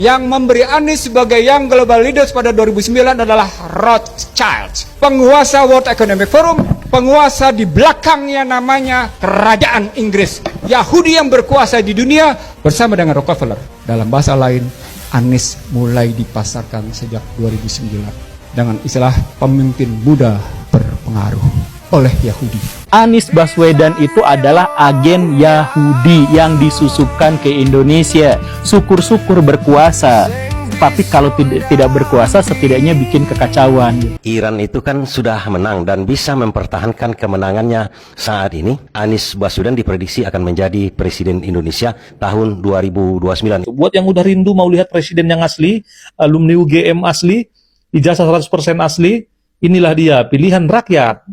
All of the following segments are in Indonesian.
Yang memberi Anies sebagai Young Global Leaders pada 2009 adalah Rothschild, penguasa World Economic Forum, penguasa di belakangnya namanya Kerajaan Inggris, Yahudi yang berkuasa di dunia bersama dengan Rockefeller. Dalam bahasa lain, Anies mulai dipasarkan sejak 2009 dengan istilah pemimpin muda berpengaruh oleh Yahudi. Anies Baswedan itu adalah agen Yahudi yang disusupkan ke Indonesia. Syukur-syukur berkuasa, tapi kalau tidak berkuasa setidaknya bikin kekacauan. Iran itu kan sudah menang dan bisa mempertahankan kemenangannya saat ini. Anies Baswedan diprediksi akan menjadi presiden Indonesia tahun 2029. Buat yang udah rindu mau lihat presiden yang asli, alumni UGM asli, ijazah 100% asli, inilah dia pilihan rakyat.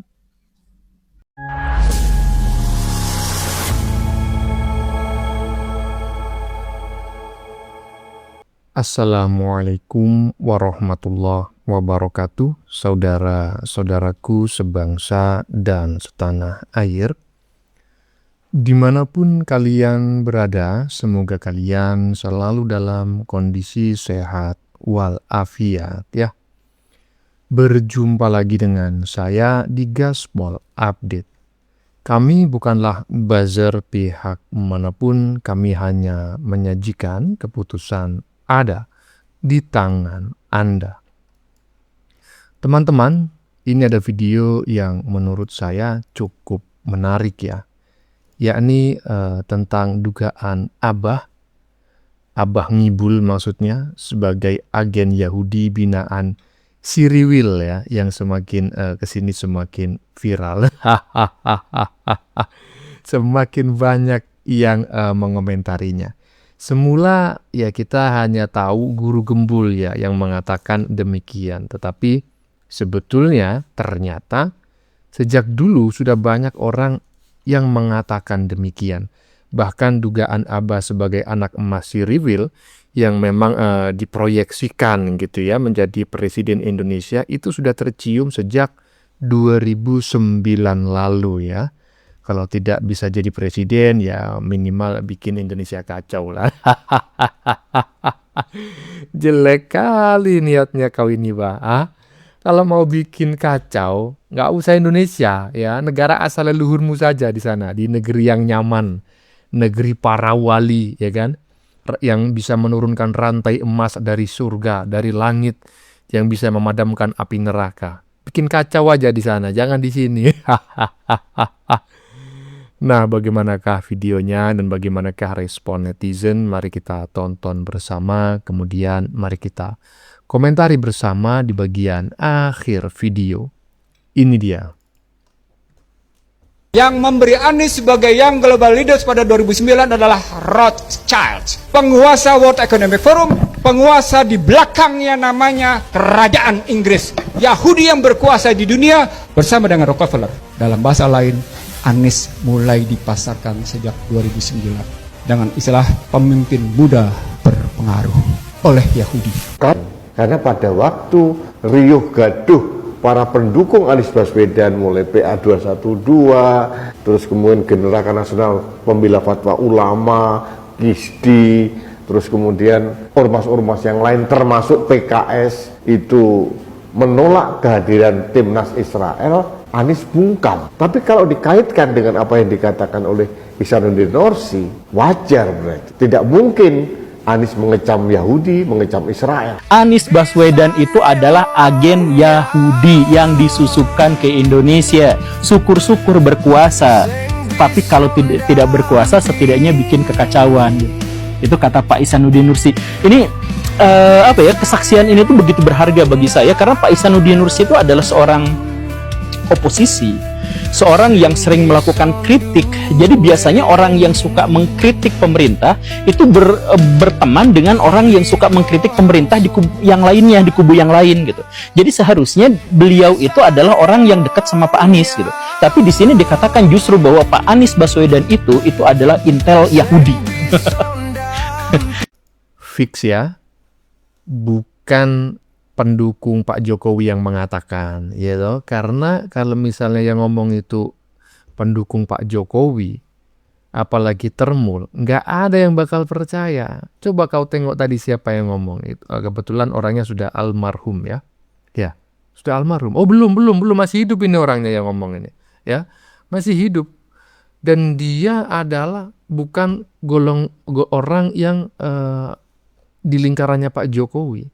Assalamualaikum warahmatullahi wabarakatuh, saudara-saudaraku sebangsa dan setanah air. Dimanapun kalian berada, semoga kalian selalu dalam kondisi sehat walafiat ya. Berjumpa lagi dengan saya di Gaspol Update. Kami bukanlah buzzer pihak manapun, kami hanya menyajikan keputusan ada di tangan Anda. Teman-teman, ini ada video yang menurut saya cukup menarik ya, yakni tentang dugaan Abah Ngibul maksudnya sebagai agen Yahudi binaan Siriwil ya, yang semakin kesini semakin viral. Semakin banyak yang mengomentarinya. Semula ya kita hanya tahu guru gembul ya yang mengatakan demikian. Tetapi sebetulnya ternyata sejak dulu sudah banyak orang yang mengatakan demikian. Bahkan dugaan Abah sebagai anak emas Siriwil yang memang diproyeksikan gitu ya menjadi presiden Indonesia itu sudah tercium sejak 2009 lalu ya. Kalau tidak bisa jadi presiden, ya minimal bikin Indonesia kacau lah. Jelek kali niatnya kau ini, Bah. Kalau mau bikin kacau, nggak usah Indonesia, ya negara asal leluhurmu saja di sana, di negeri yang nyaman, negeri para wali, ya kan, yang bisa menurunkan rantai emas dari surga, dari langit, yang bisa memadamkan api neraka. Bikin kacau aja di sana, jangan di sini. Nah, bagaimanakah videonya dan bagaimanakah respon netizen? Mari kita tonton bersama, kemudian mari kita komentari bersama di bagian akhir video. Ini dia. Yang memberi Anies sebagai Young Global Leaders pada 2009 adalah Rothschild, penguasa World Economic Forum, penguasa di belakangnya namanya Kerajaan Inggris, Yahudi yang berkuasa di dunia bersama dengan Rockefeller. Dalam bahasa lain, Anies mulai dipasarkan sejak 2009 dengan istilah pemimpin muda berpengaruh oleh Yahudi. Karena pada waktu riuh gaduh para pendukung Anies Baswedan mulai PA212, terus kemudian Gerakan Nasional Pembela Fatwa Ulama, GISDI, terus kemudian ormas-ormas yang lain termasuk PKS itu menolak kehadiran timnas Israel, Anies bungkam. Tapi kalau dikaitkan dengan apa yang dikatakan oleh Ihsanuddin Nursi, wajar berarti. Tidak mungkin Anies mengecam Yahudi, mengecam Israel. Anies Baswedan itu adalah agen Yahudi yang disusupkan ke Indonesia. Syukur-syukur berkuasa, tapi kalau tidak berkuasa setidaknya bikin kekacauan. Itu kata Pak Ihsanuddin Nursi. Ini kesaksian ini tuh begitu berharga bagi saya karena Pak Ihsanuddin Nursi itu adalah seorang oposisi, seorang yang sering melakukan kritik. Jadi biasanya orang yang suka mengkritik pemerintah itu berteman dengan orang yang suka mengkritik pemerintah di kubu yang lainnya, di kubu yang lain gitu. Jadi seharusnya beliau itu adalah orang yang dekat sama Pak Anies gitu. Tapi di sini dikatakan justru bahwa Pak Anies Baswedan itu adalah intel Yahudi. Fix ya, bukan pendukung Pak Jokowi yang mengatakan, ya toh? Karena kalau misalnya yang ngomong itu pendukung Pak Jokowi, apalagi termul, nggak ada yang bakal percaya. Coba kau tengok tadi siapa yang ngomong itu. Kebetulan orangnya sudah almarhum ya. Ya, sudah almarhum. Oh belum masih hidup ini orangnya yang ngomong ini. Ya, masih hidup. Dan dia adalah bukan orang yang di lingkarannya Pak Jokowi.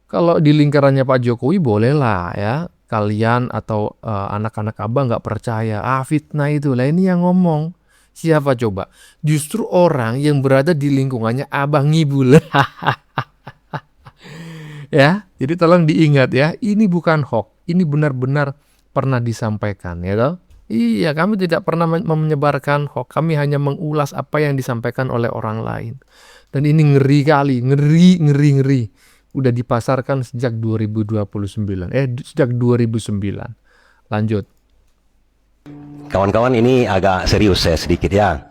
Kalau di lingkarannya Pak Jokowi bolehlah ya. Kalian atau anak-anak abang nggak percaya. Fitnah itu lah, ini yang ngomong. Siapa coba? Justru orang yang berada di lingkungannya Abang Ngibul. Ya, jadi tolong diingat ya, ini bukan hoax, ini benar-benar pernah disampaikan ya toh? Iya, kami tidak pernah menyebarkan hoax, kami hanya mengulas apa yang disampaikan oleh orang lain. Dan ini ngeri kali, ngeri. Udah dipasarkan sejak 2029, sejak 2009. Lanjut. Kawan-kawan, ini agak serius saya sedikit ya.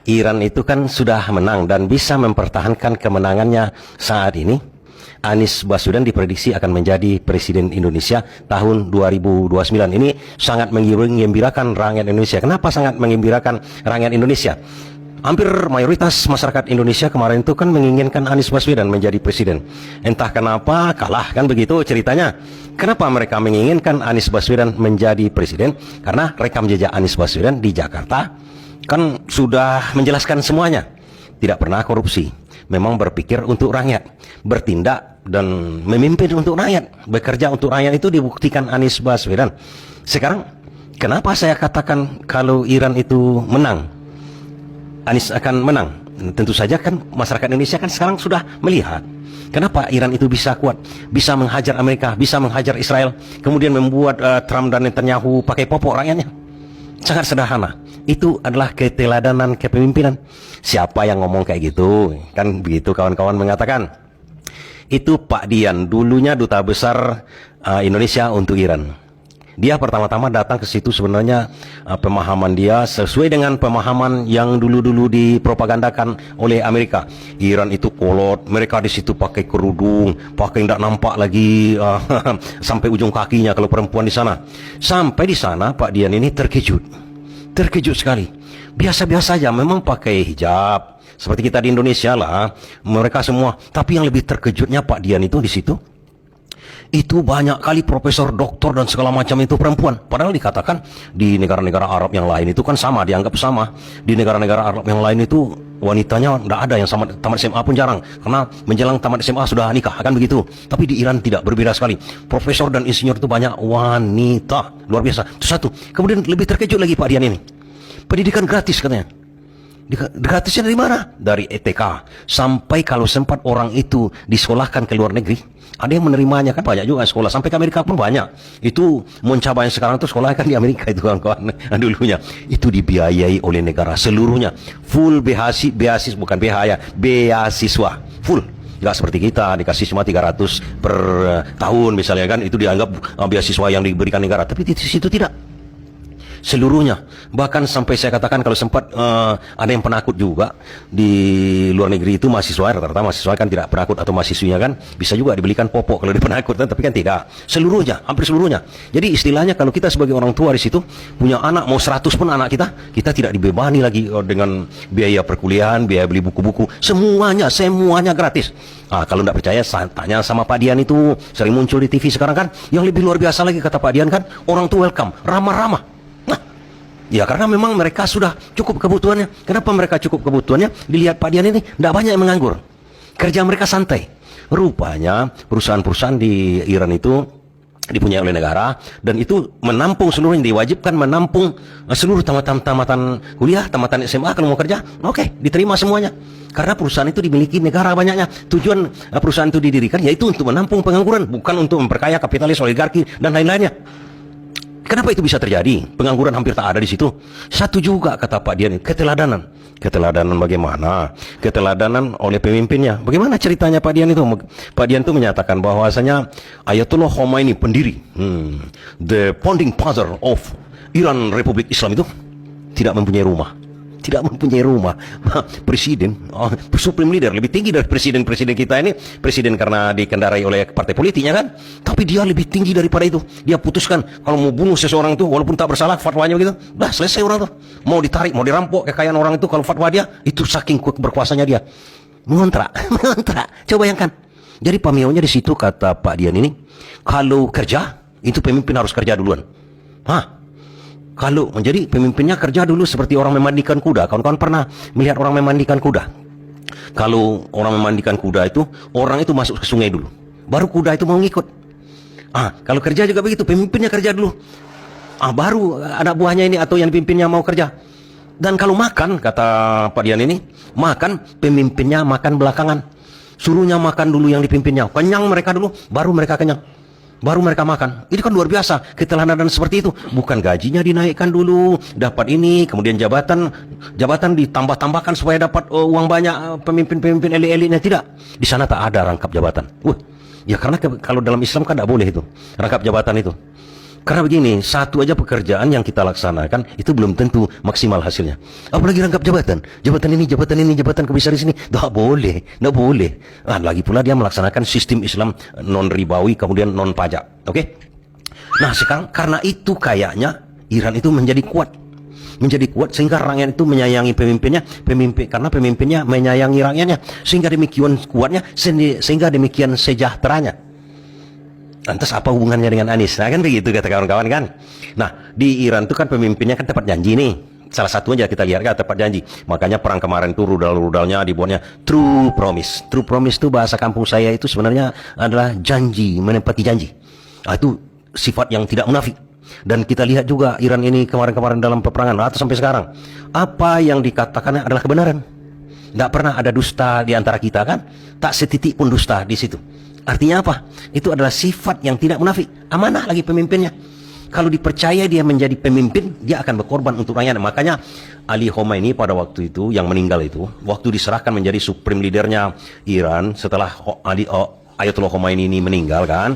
Iran itu kan sudah menang dan bisa mempertahankan kemenangannya saat ini. Anies Baswedan diprediksi akan menjadi Presiden Indonesia tahun 2029. Ini sangat menggembirakan rakyat Indonesia. Kenapa sangat menggembirakan rakyat Indonesia? Hampir mayoritas masyarakat Indonesia kemarin itu kan menginginkan Anies Baswedan menjadi presiden. Entah kenapa kalah, kan begitu ceritanya. Kenapa mereka menginginkan Anies Baswedan menjadi presiden? Karena rekam jejak Anies Baswedan di Jakarta kan sudah menjelaskan semuanya. Tidak pernah korupsi, memang berpikir untuk rakyat, bertindak dan memimpin untuk rakyat, bekerja untuk rakyat, itu dibuktikan Anies Baswedan. Sekarang kenapa saya katakan kalau Iran itu menang, Anies akan menang? Tentu saja kan masyarakat Indonesia kan sekarang sudah melihat kenapa Iran itu bisa kuat, bisa menghajar Amerika, bisa menghajar Israel, kemudian membuat Trump dan Netanyahu pakai popok rakyatnya. Sangat sederhana. Itu adalah keteladanan kepemimpinan. Siapa yang ngomong kayak gitu? Kan begitu kawan-kawan mengatakan. Itu Pak Dian, dulunya duta besar Indonesia untuk Iran. Dia pertama-tama datang ke situ sebenarnya pemahaman dia sesuai dengan pemahaman yang dulu-dulu dipropagandakan oleh Amerika. Iran itu kolot, mereka di situ pakai kerudung, pakai tidak nampak lagi sampai ujung kakinya kalau perempuan di sana. Sampai di sana Pak Dian ini terkejut sekali. Biasa-biasa saja, memang pakai hijab seperti kita di Indonesia lah, mereka semua. Tapi yang lebih terkejutnya Pak Dian itu di situ, itu banyak kali profesor, doktor dan segala macam itu perempuan. Padahal dikatakan di negara-negara Arab yang lain itu kan sama, dianggap sama. Di negara-negara Arab yang lain itu wanitanya tidak ada yang sama, tamat SMA pun jarang, karena menjelang tamat SMA sudah nikah, kan begitu. Tapi di Iran tidak, berbeda sekali. Profesor dan insinyur itu banyak wanita, luar biasa. Itu satu. Kemudian lebih terkejut lagi Pak Dian ini, pendidikan gratis katanya. Gratisnya dari mana? Dari ETK. Sampai kalau sempat orang itu disekolahkan ke luar negeri, ada yang menerimanya, kan banyak juga sekolah, sampai ke Amerika pun banyak. Itu Moncaba yang sekarang itu sekolah kan di Amerika itu kawan-kawan dulunya. Itu dibiayai oleh negara seluruhnya, full beasiswa, bukan BH ya, beasiswa full. Nggak seperti kita dikasih cuma 300 per tahun misalnya, kan itu dianggap beasiswa yang diberikan negara. Tapi di situ tidak, seluruhnya. Bahkan sampai saya katakan kalau sempat ada yang penakut juga di luar negeri itu, mahasiswa, rata-rata mahasiswa kan tidak penakut, atau mahasiswinya kan bisa juga dibelikan popok kalau dia penakut, tapi kan tidak, seluruhnya, hampir seluruhnya. Jadi istilahnya kalau kita sebagai orang tua di situ punya anak mau 100 pun anak kita tidak dibebani lagi dengan biaya perkuliahan, biaya beli buku-buku, semuanya gratis. Kalau tidak percaya, tanya sama Pak Dian, itu sering muncul di TV sekarang kan. Yang lebih luar biasa lagi kata Pak Dian kan, orang tuh welcome, ramah-ramah. Ya karena memang mereka sudah cukup kebutuhannya. Kenapa mereka cukup kebutuhannya? Dilihat Pak Dian ini tidak banyak yang menganggur, kerja mereka santai. Rupanya perusahaan-perusahaan di Iran itu dipunyai oleh negara, dan itu menampung seluruhnya, diwajibkan menampung seluruh tamatan kuliah, tamatan SMA kalau mau kerja, oke, diterima semuanya. Karena perusahaan itu dimiliki negara banyaknya. Tujuan perusahaan itu didirikan yaitu untuk menampung pengangguran, bukan untuk memperkaya kapitalis, oligarki dan lain-lainnya. Kenapa itu bisa terjadi? Pengangguran hampir tak ada di situ. Satu juga kata Pak Dian, keteladanan. Keteladanan bagaimana? Keteladanan oleh pemimpinnya. Bagaimana ceritanya Pak Dian itu? Pak Dian itu menyatakan bahwasanya Ayatollah Khomeini, pendiri, the founding father of Iran Republik Islam itu tidak mempunyai rumah. tidak mempunyai rumah. Presiden, supreme leader, lebih tinggi dari presiden-presiden kita ini. Presiden karena dikendarai oleh partai politiknya kan, tapi dia lebih tinggi daripada itu. Dia putuskan kalau mau bunuh seseorang itu walaupun tak bersalah, fatwanya begitu, dah selesai orang tuh. Mau ditarik, mau dirampok kekayaan orang itu, kalau fatwa dia itu saking berkuasanya dia. Mengontrak, coba bayangkan. Jadi pamionya di situ kata Pak Dian ini, kalau kerja itu pemimpin harus kerja duluan. Kalau menjadi pemimpinnya kerja dulu seperti orang memandikan kuda. Kawan-kawan pernah melihat orang memandikan kuda? Kalau orang memandikan kuda itu, orang itu masuk ke sungai dulu, baru kuda itu mau ngikut. Kalau kerja juga begitu, pemimpinnya kerja dulu, baru anak buahnya ini atau yang dipimpinnya mau kerja. Dan kalau makan, kata Pak Dian ini, makan pemimpinnya makan belakangan. Suruhnya makan dulu yang dipimpinnya, kenyang mereka dulu, baru mereka kenyang, baru mereka makan. Itu kan luar biasa keteladanan seperti itu. Bukan gajinya dinaikkan dulu, dapat ini, kemudian jabatan ditambah-tambahkan supaya dapat uang banyak, pemimpin-pemimpin elit-elitnya. Tidak, di sana tak ada rangkap jabatan. Ya karena kalau dalam Islam kan tidak boleh itu rangkap jabatan itu. Karena begini, satu aja pekerjaan yang kita laksanakan itu belum tentu maksimal hasilnya. Apalagi rangkap jabatan, jabatan komisaris ini, tak boleh. Lagi pula dia melaksanakan sistem Islam non ribawi, kemudian non pajak. Oke? Nah sekarang karena itu kayaknya Iran itu menjadi kuat sehingga rakyat itu menyayangi karena pemimpinnya menyayangi rakyatnya, sehingga demikian kuatnya, sehingga demikian sejahteranya. Lantas apa hubungannya dengan Anies? Nah kan begitu kata kawan-kawan kan. Nah di Iran itu kan pemimpinnya kan tepat janji nih. Salah satu aja kita lihat kan tepat janji. Makanya perang kemarin itu rudal-rudalnya dibuatnya true promise. True promise itu bahasa kampung saya itu sebenarnya adalah janji, menepati janji. Itu sifat yang tidak munafik. Dan kita lihat juga Iran ini kemarin-kemarin dalam peperangan atau sampai sekarang, apa yang dikatakannya adalah kebenaran. Tidak pernah ada dusta di antara kita kan. Tak setitik pun dusta di situ. Artinya apa? Itu adalah sifat yang tidak munafik. Amanah lagi pemimpinnya. Kalau dipercaya dia menjadi pemimpin, dia akan berkorban untuk rakyat. Makanya Ali Khomeini pada waktu itu yang meninggal itu, waktu diserahkan menjadi supreme leadernya Iran setelah Ayatollah Khomeini ini meninggal kan,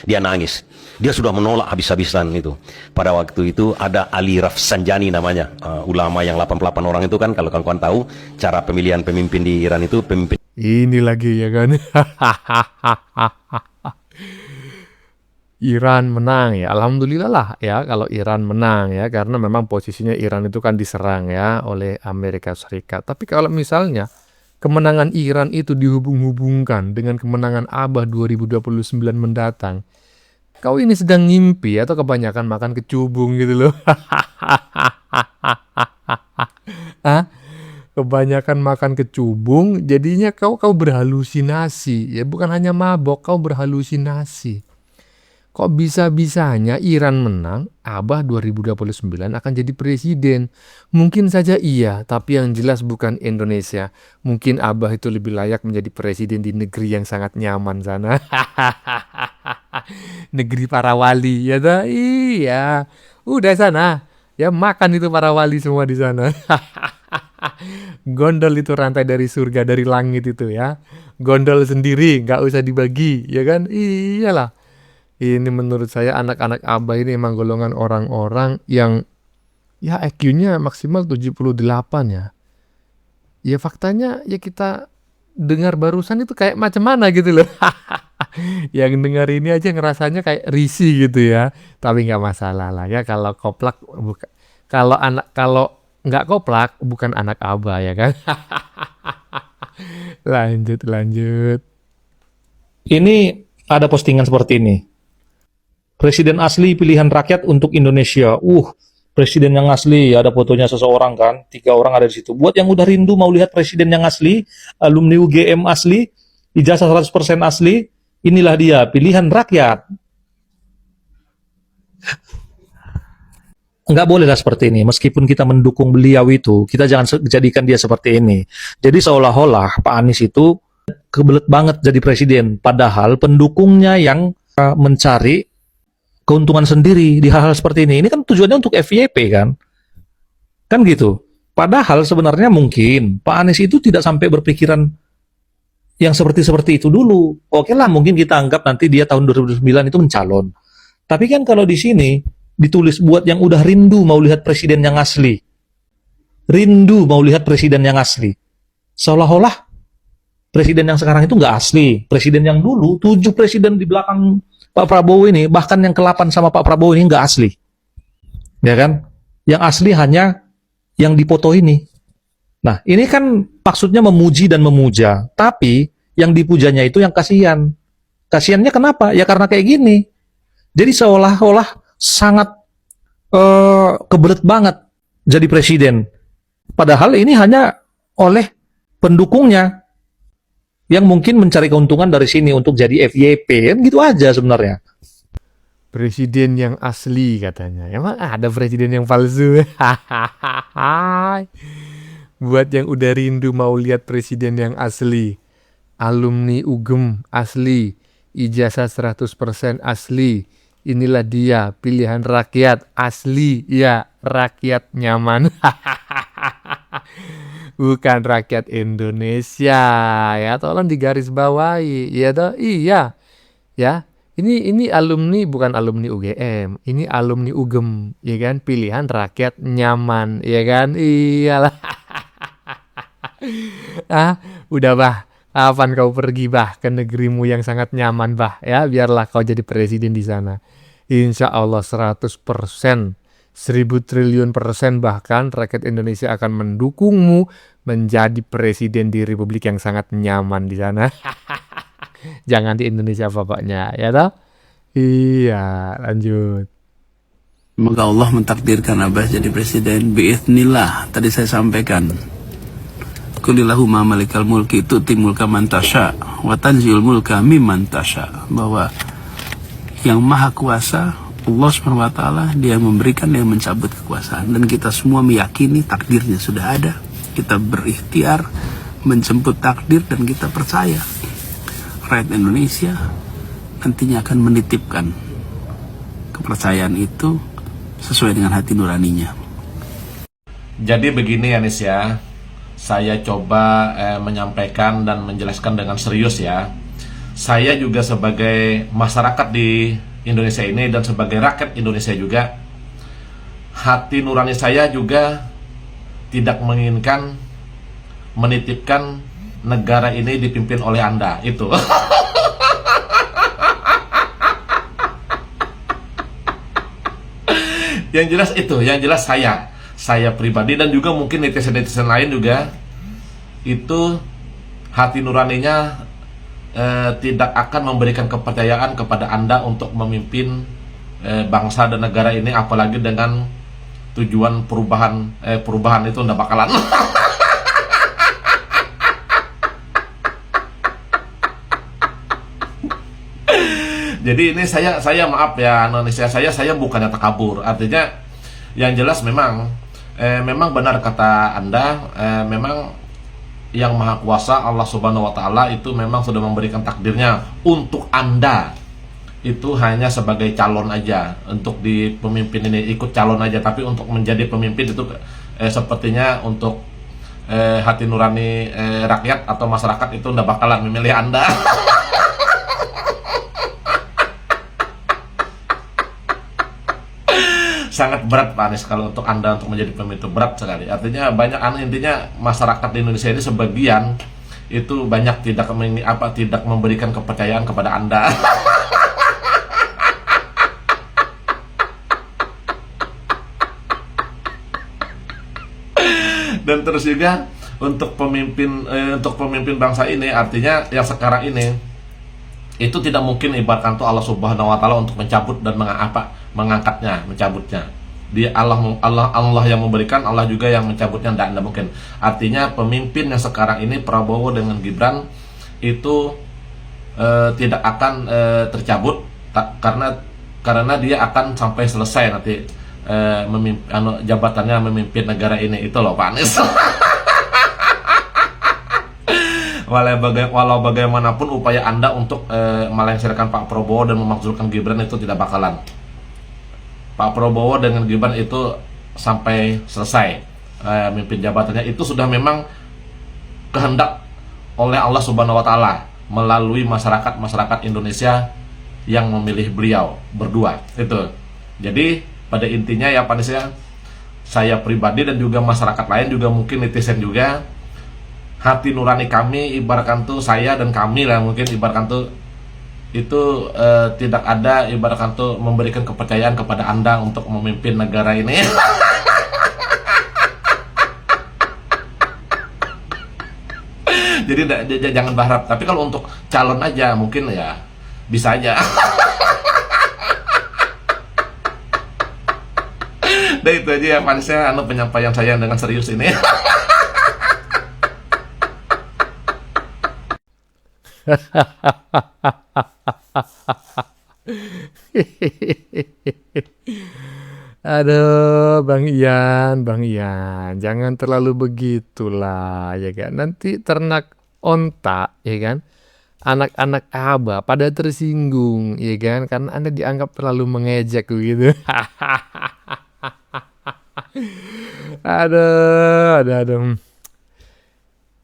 dia nangis. Dia sudah menolak habis-habisan itu. Pada waktu itu ada Ali Rafsanjani namanya, ulama yang 88 orang itu kan, kalau kawan-kawan tahu cara pemilihan pemimpin di Iran itu pemimpin. Ini lagi ya kan. Iran menang ya, alhamdulillah lah ya kalau Iran menang ya, karena memang posisinya Iran itu kan diserang ya oleh Amerika Serikat. Tapi kalau misalnya kemenangan Iran itu dihubung-hubungkan dengan kemenangan Abah 2029 mendatang, kau ini sedang ngimpi atau kebanyakan makan kecubung gitu loh. Kebanyakan makan kecubung, jadinya kau berhalusinasi. Ya bukan hanya mabok, kau berhalusinasi. Kok bisa-bisanya Iran menang, Abah 2029 akan jadi presiden? Mungkin saja iya, tapi yang jelas bukan Indonesia. Mungkin Abah itu lebih layak menjadi presiden di negeri yang sangat nyaman sana. Negeri para wali, ya dah? Iya. Udah sana. Ya makan itu para wali semua di sana. Gondol itu rantai dari surga, dari langit itu ya. Gondol sendiri, nggak usah dibagi, ya kan? Iyalah. Ini menurut saya anak-anak Abah ini emang golongan orang-orang yang ya IQ-nya maksimal 78 ya. Ya faktanya ya kita dengar barusan itu kayak macam mana gitu loh. Yang dengar ini aja ngerasanya kayak risih gitu ya. Tapi nggak masalah lah ya, kalau koplak kalau nggak koplak bukan anak Abah ya kan. Lanjut. Ini ada postingan seperti ini. Presiden asli pilihan rakyat untuk Indonesia. Presiden yang asli, ada fotonya seseorang kan, 3 orang ada di situ. Buat yang udah rindu mau lihat presiden yang asli, alumni UGM asli, ijazah 100% asli, inilah dia, pilihan rakyat. Nggak bolehlah seperti ini. Meskipun kita mendukung beliau itu, kita jangan jadikan dia seperti ini. Jadi seolah-olah Pak Anies itu kebelet banget jadi presiden. Padahal pendukungnya yang mencari keuntungan sendiri di hal-hal seperti ini. Ini kan tujuannya untuk FYP kan? Kan gitu. Padahal sebenarnya mungkin Pak Anies itu tidak sampai berpikiran yang seperti itu dulu. Oke lah, mungkin kita anggap nanti dia tahun 2009 itu mencalon. Tapi kan kalau di sini ditulis buat yang udah rindu mau lihat presiden yang asli. rindu mau lihat presiden yang asli. Seolah-olah presiden yang sekarang itu nggak asli. Presiden yang dulu, 7 presiden di belakang Pak Prabowo ini, bahkan yang ke-8 sama Pak Prabowo ini nggak asli. Ya kan? Yang asli hanya yang dipoto ini. Nah, ini kan maksudnya memuji dan memuja. Tapi yang dipujanya itu yang kasihan. Kasihannya kenapa? Ya karena kayak gini. Jadi seolah-olah sangat kebelet banget jadi presiden. Padahal ini hanya oleh pendukungnya yang mungkin mencari keuntungan dari sini untuk jadi FYP. Kan gitu aja sebenarnya. Presiden yang asli katanya. Emang ada presiden yang palsu? Buat yang udah rindu mau lihat presiden yang asli. Alumni UGM asli. Ijazah 100% asli. Inilah dia pilihan rakyat asli. Ya, rakyat nyaman. Bukan rakyat Indonesia. Ya, tolong digarisbawahi. Iya toh? Iya. Ya. Ini alumni bukan alumni UGM, ini alumni UGM, ya kan? Pilihan rakyat nyaman, ya kan? Iyalah. Udah bah, kapan kau pergi bah ke negerimu yang sangat nyaman bah, ya? Biarlah kau jadi presiden di sana. Insya Allah 100%, 1000 triliun % bahkan rakyat Indonesia akan mendukungmu menjadi presiden di republik yang sangat nyaman di sana. Jangan di Indonesia pokoknya, ya toh? Iya, lanjut. Semoga Allah mentakdirkan Abbas jadi presiden biiznillah. Tadi saya sampaikan, Qulillahumma malikal mulki tu'ti mulka man tasya wa tanzi'ul mulka mimman tasya, bahwa yang maha kuasa Allah SWT, dia memberikan, dia mencabut kekuasaan, dan kita semua meyakini takdirnya sudah ada. Kita berikhtiar menjemput takdir dan kita percaya rakyat Indonesia nantinya akan menitipkan kepercayaan itu sesuai dengan hati nuraninya. Jadi begini Anis ya, saya coba menyampaikan dan menjelaskan dengan serius ya. Saya juga sebagai masyarakat di Indonesia ini dan sebagai rakyat Indonesia juga, hati nurani saya juga tidak menginginkan menitipkan negara ini dipimpin oleh Anda, itu. Yang jelas itu, yang jelas saya pribadi dan juga mungkin netizen-netizen lain juga, itu hati nuraninya tidak akan memberikan kepercayaan kepada Anda untuk memimpin bangsa dan negara ini, apalagi dengan tujuan perubahan itu nggak bakalan. Jadi ini saya maaf ya Indonesia, saya bukannya takabur. Artinya yang jelas memang benar kata Anda, memang yang maha kuasa Allah Subhanahu wa taala itu memang sudah memberikan takdirnya untuk Anda itu hanya sebagai calon aja untuk di pemimpin ini, ikut calon aja, tapi untuk menjadi pemimpin itu sepertinya untuk hati nurani rakyat atau masyarakat itu nggak bakalan memilih Anda. Sangat berat Pak Anies kalau untuk Anda untuk menjadi pemimpin, itu berat sekali. Artinya banyak intinya masyarakat di Indonesia ini sebagian itu banyak tidak memberikan kepercayaan kepada Anda. Dan terus juga untuk pemimpin bangsa ini, artinya yang sekarang ini itu tidak mungkin ibaratkan tuh Allah Subhanahu wa taala untuk mencabut dan mengangkatnya, mencabutnya. Dia Allah yang memberikan, Allah juga yang mencabutnya, tidak mungkin. Artinya pemimpin yang sekarang ini Prabowo dengan Gibran itu tidak akan tercabut karena dia akan sampai selesai nanti jabatannya memimpin negara ini, itu loh Pak Anies. Walau bagaimanapun upaya Anda untuk melengsarkan Pak Prabowo dan memakzulkan Gibran itu tidak bakalan. Pak Prabowo dengan Gibran itu sampai selesai memimpin jabatannya, itu sudah memang kehendak oleh Allah Subhanahu wa taala melalui masyarakat Indonesia yang memilih beliau berdua itu. Jadi pada intinya ya Pak Anies ya, saya pribadi dan juga masyarakat lain juga mungkin netizen juga, hati nurani kami ibaratkan tuh saya dan kami lah mungkin ibaratkan tuh itu tidak ada ibaratkan tuh memberikan kepercayaan kepada Anda untuk memimpin negara ini. Jadi jangan berharap. Tapi kalau untuk calon aja mungkin ya bisa aja. Dan itu aja ya manisnya penyampaian saya dengan serius ini. Aduh, Bang Ian, jangan terlalu begitulah, ya kan? Nanti ternak onta, ya kan? Anak-anak Abah pada tersinggung, ya kan? Karena Anda dianggap terlalu mengejek gitu. Aduh.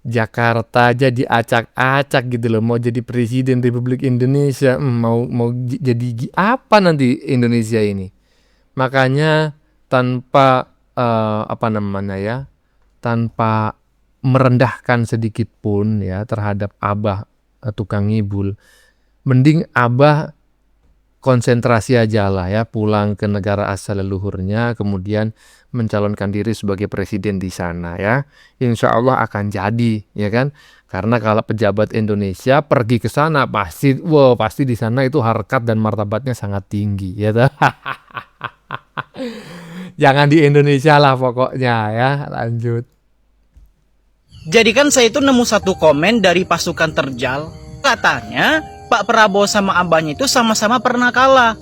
Jakarta aja diacak-acak gitu loh, mau jadi presiden Republik Indonesia, mau jadi apa nanti Indonesia ini? Makanya tanpa tanpa merendahkan sedikit pun ya terhadap Abah tukang ngibul, mending Abah konsentrasi aja lah ya, pulang ke negara asal leluhurnya, kemudian mencalonkan diri sebagai presiden di sana ya. Insya Allah akan jadi, ya kan? Karena kalau pejabat Indonesia pergi ke sana pasti di sana itu harkat dan martabatnya sangat tinggi, ya toh? Jangan di Indonesia lah pokoknya ya. Lanjut. Jadi kan saya itu nemu satu komen dari pasukan terjal. Katanya Pak Prabowo sama abahnya itu sama-sama pernah kalah.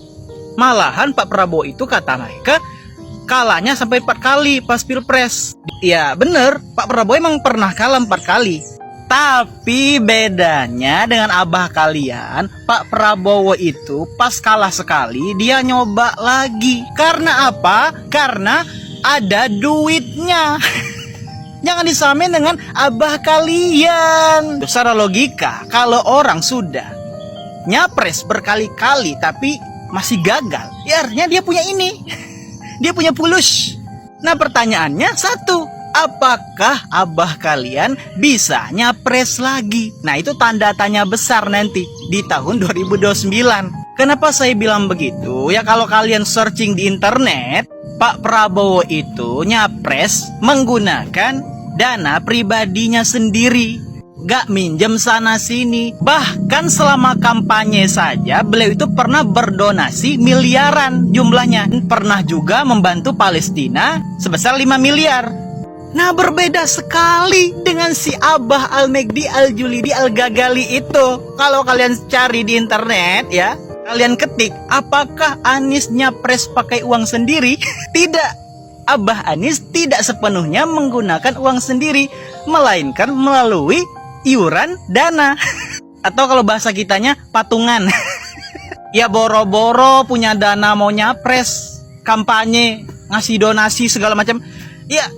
Malahan Pak Prabowo itu kata mereka kalahnya sampai 4 kali pas pilpres. Ya bener, Pak Prabowo emang pernah kalah 4 kali. Tapi bedanya dengan abah kalian, Pak Prabowo itu pas kalah sekali dia nyoba lagi. Karena apa? Karena ada duitnya. Jangan disamain dengan abah kalian. Secara logika, kalau orang sudah nyapres berkali-kali tapi masih gagal, ya artinya dia punya ini. Dia punya pulus. Nah pertanyaannya satu, apakah abah kalian bisa nyapres lagi? Nah itu tanda tanya besar nanti di tahun 2029. Kenapa saya bilang begitu? Ya kalau kalian searching di internet, Pak Prabowo itu nyapres menggunakan dana pribadinya sendiri. Gak minjem sana sini. Bahkan selama kampanye saja beliau itu pernah berdonasi miliaran jumlahnya. Pernah juga membantu Palestina sebesar 5 miliar. Nah berbeda sekali dengan si Abah Al-Megdi Al-Julidi Al-Gagali itu. Kalau kalian cari di internet ya, kalian ketik apakah Anies nyapres pakai uang sendiri? Tidak. Abah Anies tidak sepenuhnya menggunakan uang sendiri, melainkan melalui iuran dana. Atau kalau bahasa kitanya patungan. Ya boro-boro punya dana mau nyapres, kampanye, ngasih donasi segala macam. Ya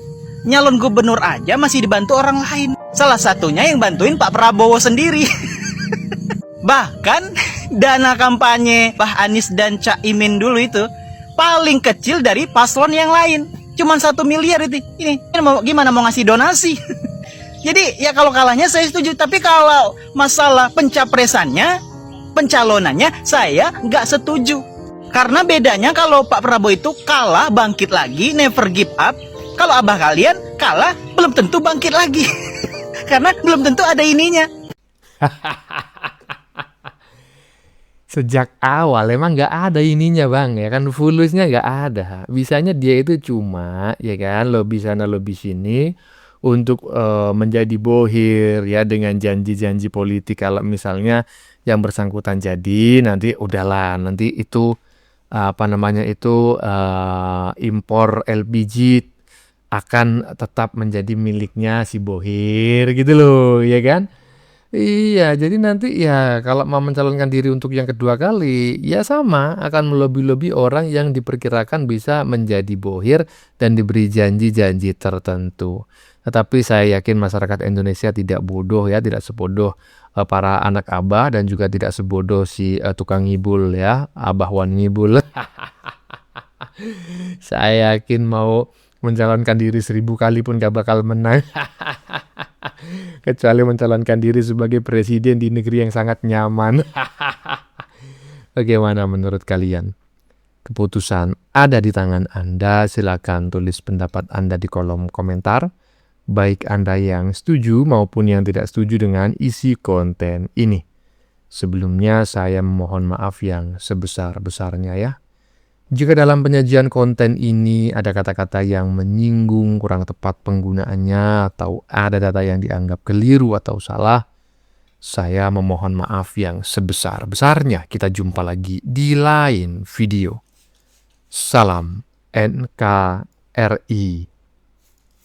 nyalon gubernur aja masih dibantu orang lain. Salah satunya yang bantuin Pak Prabowo sendiri. Bahkan dana kampanye Pak Anies dan Cak Imin dulu itu paling kecil dari paslon yang lain. Cuman 1 miliar itu. Ini gimana mau ngasih donasi? Jadi ya kalau kalahnya saya setuju, tapi kalau masalah pencapresannya, pencalonannya saya nggak setuju. Karena bedanya kalau Pak Prabowo itu kalah bangkit lagi, never give up. Kalau abah kalian kalah belum tentu bangkit lagi. Karena belum tentu ada ininya. Sejak awal emang nggak ada ininya bang, ya kan, fulusnya nggak ada. Bisanya dia itu cuma ya kan lobby sana lobby sini untuk menjadi bohir ya dengan janji-janji politik. Kalau misalnya yang bersangkutan jadi nanti udahlah, nanti itu impor LPG akan tetap menjadi miliknya si bohir gitu loh, ya kan? Iya, jadi nanti ya kalau mau mencalonkan diri untuk yang kedua kali, ya sama akan melobi-lobi orang yang diperkirakan bisa menjadi bohir dan diberi janji-janji tertentu. Tetapi saya yakin masyarakat Indonesia tidak bodoh ya, tidak sebodoh para anak abah dan juga tidak sebodoh si tukang ngibul ya, Abah Wan Ngibul. Saya yakin mau mencalonkan diri 1000 kali pun gak bakal menang. Kecuali mencalonkan diri sebagai presiden di negeri yang sangat nyaman. Bagaimana menurut kalian? Keputusan ada di tangan Anda. Silakan tulis pendapat Anda di kolom komentar, baik Anda yang setuju maupun yang tidak setuju dengan isi konten ini. Sebelumnya saya memohon maaf yang sebesar-besarnya ya. Jika dalam penyajian konten ini ada kata-kata yang menyinggung, kurang tepat penggunaannya, atau ada data yang dianggap keliru atau salah, saya memohon maaf yang sebesar-besarnya. Kita jumpa lagi di lain video. Salam NKRI.